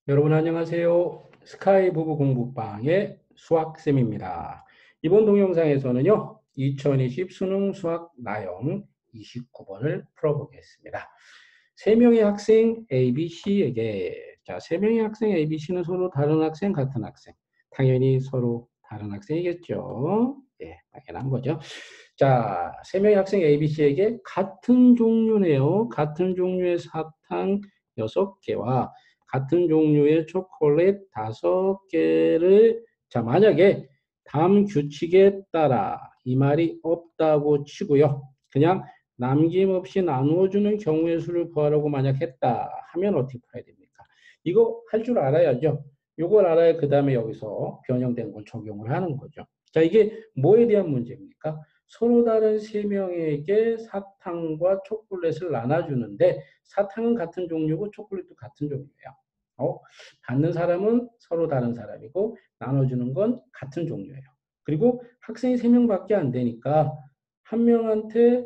여러분 안녕하세요. 스카이 부부 공부방의 수학쌤입니다. 이번 동영상에서는요. 2020 수능 수학 나형 29번을 풀어보겠습니다. 3명의 학생 A, B, C에게 자, 3명의 학생 A, B, C는 서로 다른 학생, 같은 학생. 당연히 서로 다른 학생이겠죠. 예, 당연한 거죠. 자, 3명의 학생 A, B, C에게 같은 종류네요. 같은 종류의 사탕 6개와 같은 종류의 초콜릿 5개를 자 만약에 다음 규칙에 따라 이 말이 없다고 치고요. 그냥 남김없이 나누어주는 경우의 수를 구하라고 만약 했다 하면 어떻게 풀어야 됩니까? 이거 할 줄 알아야죠. 이걸 알아야 그 다음에 여기서 변형된 걸 적용을 하는 거죠. 자, 이게 뭐에 대한 문제입니까? 서로 다른 3명에게 사탕과 초콜릿을 나눠주는데 사탕은 같은 종류고 초콜릿도 같은 종류예요. 받는 사람은 서로 다른 사람이고 나눠주는 건 같은 종류예요. 그리고 학생이 3명밖에 안 되니까 한 명한테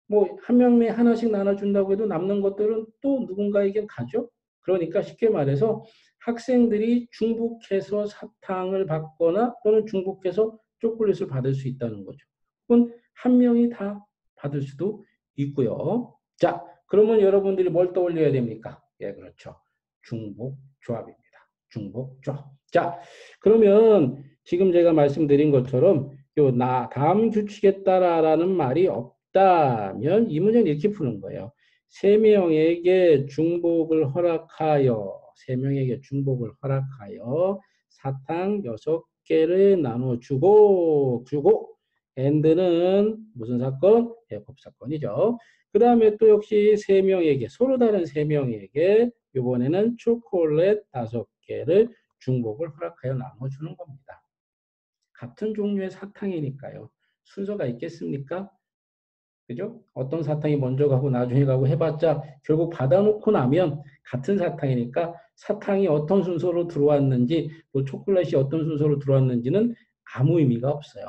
뭐 한 명에 하나씩 나눠준다고 해도 남는 것들은 또 누군가에게 가죠. 그러니까 쉽게 말해서 학생들이 중복해서 사탕을 받거나 또는 중복해서 초콜릿을 받을 수 있다는 거죠. 혹은 한 명이 다 받을 수도 있고요. 자, 그러면 여러분들이 뭘 떠올려야 됩니까? 예, 그렇죠. 중복조합입니다. 중복조합. 자, 그러면 지금 제가 말씀드린 것처럼 다음 규칙에 따라라는 말이 없다면 이 문제는 이렇게 푸는 거예요. 3명에게 중복을 허락하여 3명에게 중복을 허락하여 사탕 6개를 나눠주고 and는 무슨 사건? 해법 사건이죠. 그 다음에 또 역시 3명에게 서로 다른 3명에게 이번에는 초콜릿 5개를 중복을 허락하여 나눠주는 겁니다. 같은 종류의 사탕이니까요. 순서가 있겠습니까? 그죠? 어떤 사탕이 먼저 가고 나중에 가고 해봤자 결국 받아놓고 나면 같은 사탕이니까 사탕이 어떤 순서로 들어왔는지 또 초콜릿이 어떤 순서로 들어왔는지는 아무 의미가 없어요.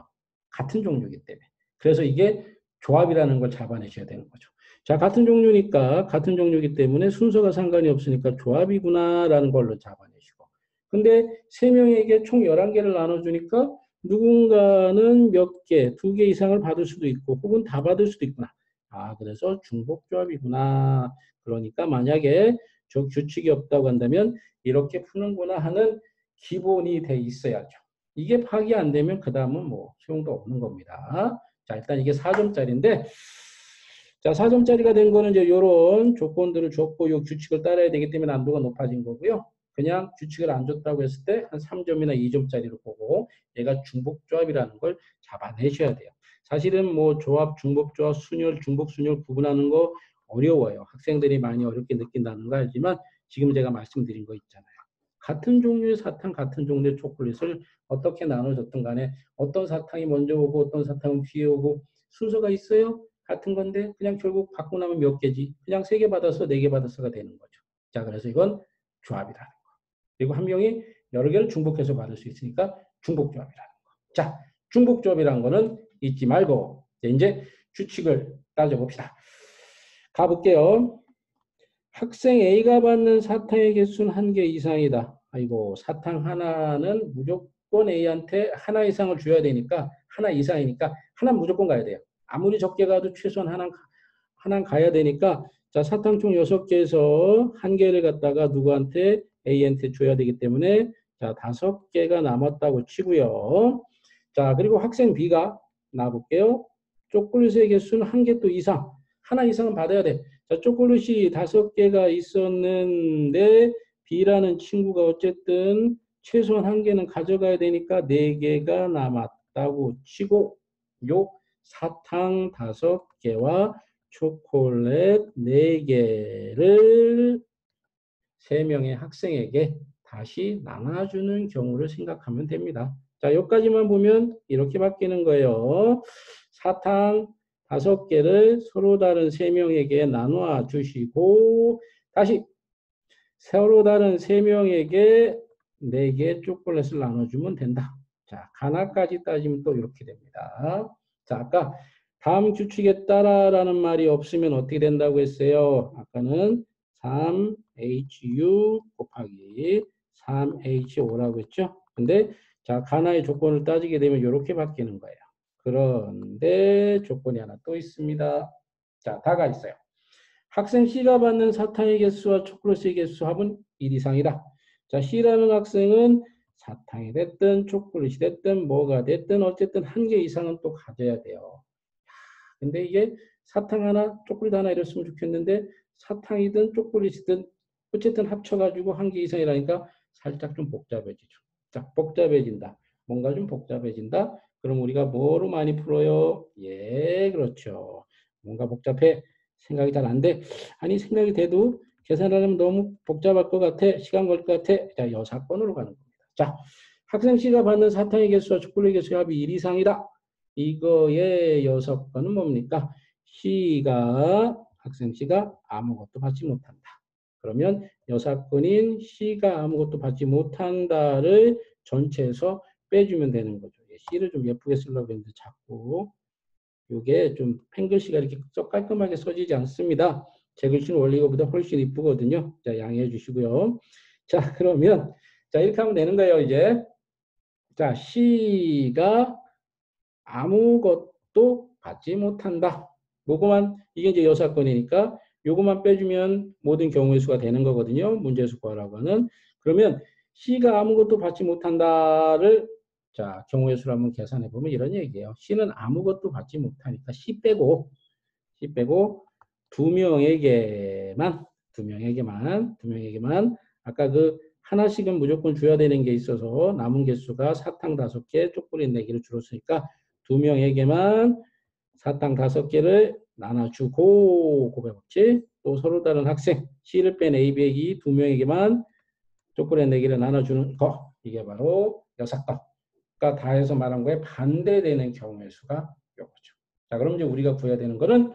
같은 종류이기 때문에. 그래서 이게 조합이라는 걸 잡아내셔야 되는 거죠. 자, 같은 종류니까 같은 종류이기 때문에 순서가 상관이 없으니까 조합이구나라는 걸로 잡아내시고. 근데 3명에게 총 11개를 나눠주니까 누군가는 몇 개, 2개 이상을 받을 수도 있고 혹은 다 받을 수도 있구나. 아, 그래서 중복조합이구나. 그러니까 만약에 저 규칙이 없다고 한다면 이렇게 푸는구나 하는 기본이 돼 있어야죠. 이게 파악이 안 되면 그 다음은 뭐 소용도 없는 겁니다. 자, 일단 이게 4점짜리인데 자, 4점짜리가 된 거는 이제 이런 조건들을 줬고 이 규칙을 따라야 되기 때문에 난도가 높아진 거고요. 그냥 규칙을 안 줬다고 했을 때 한 3점이나 2점짜리로 보고 얘가 중복조합이라는 걸 잡아내셔야 돼요. 사실은 뭐 조합, 중복조합, 순열, 중복순열 구분하는 거 어려워요. 학생들이 많이 어렵게 느낀다는 거 알지만 지금 제가 말씀드린 거 있잖아요. 같은 종류의 사탕, 같은 종류의 초콜릿을 어떻게 나눠줬든 간에 어떤 사탕이 먼저 오고 어떤 사탕은 뒤에 오고 순서가 있어요? 같은 건데 그냥 결국 받고 나면 몇 개지? 그냥 3개 받아서 4개 받아서가 되는 거죠. 자, 그래서 이건 조합이라는 거. 그리고 한 명이 여러 개를 중복해서 받을 수 있으니까 중복조합이라는 거. 자, 중복조합이라는 거는 잊지 말고 이제 규칙을 따져봅시다. 가볼게요. 학생 A가 받는 사탕의 개수는 1개 이상이다. 아이고, 사탕 하나는 무조건 A한테 하나 이상을 줘야 되니까 하나 이상이니까 하나는 무조건 가야 돼요. 아무리 적게 가도 최소한 하나 가야 되니까 자, 사탕 총 6개에서 1개를 갖다가 누구한테 A한테 줘야 되기 때문에 자, 5개가 남았다고 치고요. 자, 그리고 학생 B가 나볼게요. 초콜릿의 개수는 1개 또 이상. 하나 이상은 받아야 돼. 자, 초콜릿이 5개가 있었는데 B라는 친구가 어쨌든 최소한 1개는 가져가야 되니까 4개가 남았다고 치고 요 사탕 5개와 초콜릿 4개를 3명의 학생에게 다시 나눠주는 경우를 생각하면 됩니다. 자, 여기까지만 보면 이렇게 바뀌는 거예요. 사탕 5개를 서로 다른 3명에게 나눠 주시고 다시 서로 다른 3명에게 4개 초콜릿을 나눠주면 된다. 자, 가나까지 따지면 또 이렇게 됩니다. 자, 아까 다음 규칙에 따라라는 말이 없으면 어떻게 된다고 했어요? 아까는 3HU 곱하기 3HO라고 했죠. 근데 자, 가나의 조건을 따지게 되면 이렇게 바뀌는 거예요. 그런데 조건이 하나 또 있습니다. 자, 다가 있어요. 학생 C가 받는 사탕의 개수와 초콜릿의 개수 합은 1 이상이다. 자, C라는 학생은 사탕이 됐든 초콜릿이 됐든 뭐가 됐든 어쨌든 한 개 이상은 또 가져야 돼요. 근데 이게 사탕 하나, 초콜릿 하나 이랬으면 좋겠는데 사탕이든 초콜릿이든 어쨌든 합쳐가지고 한 개 이상이라니까 살짝 좀 복잡해지죠. 자, 복잡해진다. 뭔가 좀 복잡해진다. 그럼 우리가 뭐로 많이 풀어요? 예, 그렇죠. 뭔가 복잡해. 생각이 잘 안 돼. 아니, 생각이 돼도 계산하려면 너무 복잡할 것 같아. 시간 걸릴 것 같아. 자, 여사건으로 가는 겁니다. 자, 학생 C가 받는 사탕의 개수와 초콜릿 개수의 합이 1 이상이다. 이거의 여사건은 뭡니까? 학생 C가 아무것도 받지 못한다. 그러면 여사건인 C가 아무것도 받지 못한다를 전체에서 빼주면 되는 거죠. C를 좀 예쁘게 쓰려고 했는데 자꾸 이게 좀 펜글씨가 이렇게 썩 깔끔하게 써지지 않습니다. 제 글씨는 원래 이거보다 훨씬 이쁘거든요. 자, 양해해 주시고요. 자, 그러면 자, 이렇게 하면 되는 거예요, 이제. 자, C가 아무것도 받지 못한다. 요거만 이게 이제 여사건이니까 요거만 빼주면 모든 경우의 수가 되는 거거든요. 문제수 구하라고 하는. 그러면 C가 아무것도 받지 못한다를 자, 경우의 수를 한번 계산해 보면 이런 얘기예요. C는 아무것도 받지 못하니까 C 빼고 두 명에게만 아까 그 하나씩은 무조건 줘야 되는 게 있어서 남은 개수가 사탕 5개, 초콜릿 4개를 줄었으니까 두 명에게만 사탕 5개를 나눠주고 고백없지. 또 서로 다른 학생 C를 뺀 A, B에게 두 명에게만 초콜릿 4개를 나눠주는 거. 이게 바로 여사건. 그러니까 다 해서 말한 거에 반대되는 경우의 수가 요거죠. 자, 그럼 이제 우리가 구해야 되는 거는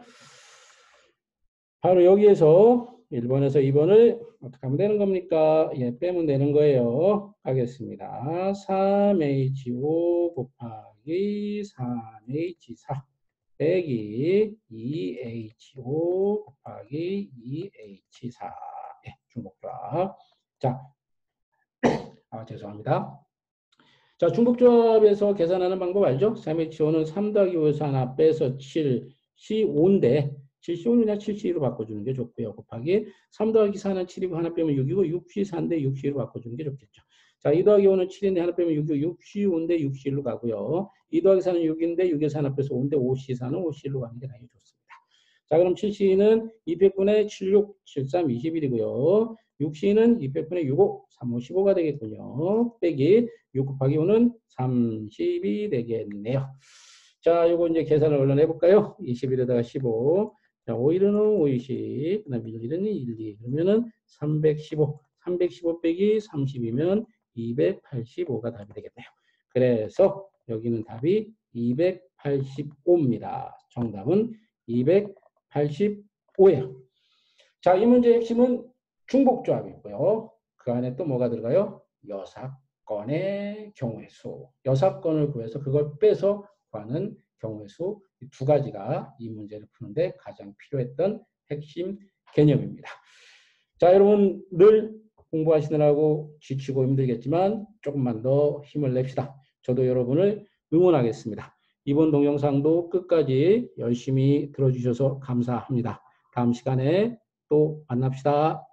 바로 여기에서 1번에서 2번을 어떻게 하면 되는 겁니까? 예, 빼면 되는 거예요. 하겠습니다. 3H5 곱하기 3H4 빼기 2H5 곱하기 2H4 예, 중복조합. 자, 죄송합니다. 자, 중복조합에서 계산하는 방법 알죠? 3H5는 3 더하기 5에서 하나 빼서 7, C5인데 7C5는 그냥 7C2로 바꿔주는 게 좋고요. 곱하기 3 더하기 4는 7이고 하나 빼면 6이고 6C4인데 6C2로 바꿔주는 게 좋겠죠. 자, 2 더하기 5는 7인데 하나 빼면 6이고 6C5인데 6C1로 가고요. 2 더하기 4는 6인데 6에서 하나 빼서 5인데 5C4는 5C1로 가는 게 당연히 좋습니다. 자, 그럼 7C는 200분의 76, 73, 21이고요. 6C는 200분의 65, 3, 5, 15가 되겠군요. 빼기 6 곱하기 5는 30이 되겠네요. 자, 요거 이제 계산을 얼른 해볼까요? 21에다가 15. 자, 5일은 50, 그 다음에 1일은 1, 2. 그러면은 315. 315 빼기 30이면 285가 답이 되겠네요. 그래서 여기는 답이 285입니다. 정답은 285예요. 자, 이 문제의 핵심은 중복조합이고요. 그 안에 또 뭐가 들어가요? 여사건의 경우의 수. 여사건을 구해서 그걸 빼서 구하는 경우의 수. 이 두 가지가 이 문제를 푸는데 가장 필요했던 핵심 개념입니다. 자, 여러분 늘 공부하시느라고 지치고 힘들겠지만 조금만 더 힘을 냅시다. 저도 여러분을 응원하겠습니다. 이번 동영상도 끝까지 열심히 들어주셔서 감사합니다. 다음 시간에 또 만납시다.